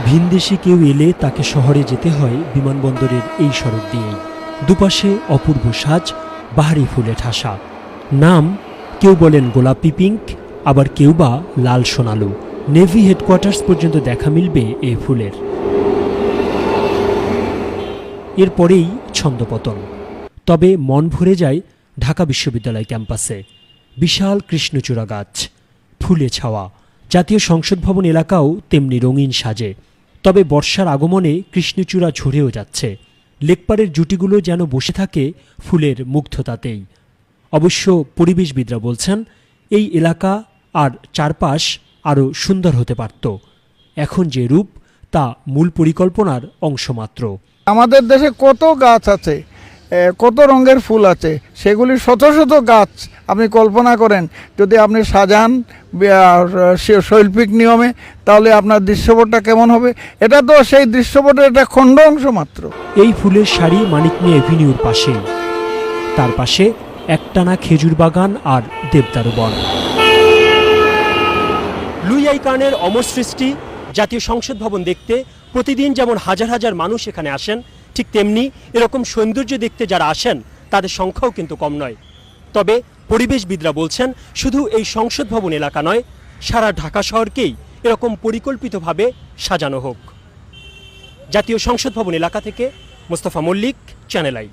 ভিনদেশি কেউ এলে তাকে শহরে যেতে হয় বিমানবন্দরের এই সড়ক দিয়েই। দুপাশে অপূর্ব সাজ, বাহারি ফুলে ঠাসা। নাম কেউ বলেন গোলাপি পিঙ্ক, আবার কেউ বা লাল সোনালু। নেভি হেডকোয়ার্টার্স পর্যন্ত দেখা মিলবে এই ফুলের। এরপরেই ছন্দপতন। তবে মন ভরে যায় ঢাকা বিশ্ববিদ্যালয় ক্যাম্পাসে। বিশাল কৃষ্ণচূড়া গাছ, ফুলে ছাওয়া। জাতীয় সংসদ ভবন এলাকাও তেমনি রঙিন সাজে। তবে বর্ষার আগমনে কৃষ্ণচূড়া ঝরেও যাচ্ছে। লেকপাড়ের জুটিগুলো যেন বসে থাকে ফুলের মুগ্ধতাতেই। অবশ্য পরিবেশবিদরা বলছেন এই এলাকা আর চারপাশ আরও সুন্দর হতে পারত। এখন যে রূপ তা মূল পরিকল্পনার অংশ মাত্র। আমাদের দেশে কত গাছ আছে, কত রঙের ফুল আছে, সেগুলি শত শত গাছ আপনি কল্পনা করেন যদি আপনি সাজান শৈল্পিক নিয়মে, তাহলে আপনার দৃশ্যপটটা কেমন হবে। এটা তো সেই দৃশ্যপটের একটা খণ্ড অংশ মাত্র। এই ফুলের সারি মানিক মিয়া এভিনিউর পাশেই। তার পাশে একটানা খেজুর বাগান আর দেবদারু বন। লুই আইকানের অমর সৃষ্টি জাতীয় সংসদ ভবন দেখতে প্রতিদিন যেমন হাজার হাজার মানুষ এখানে আসেন, ঠিক তেমনি এরকম সৌন্দর্য দেখতে যারা আসেন তাদের সংখ্যাও কিন্তু কম নয়। তবে পরিবেশবিদরা বলছেন শুধু এই সংসদ ভবন এলাকা নয়, সারা ঢাকা শহরকেই এরকম পরিকল্পিতভাবে সাজানো হোক। জাতীয় সংসদ ভবন এলাকা থেকে মোস্তফা মল্লিক, চ্যানেল আই।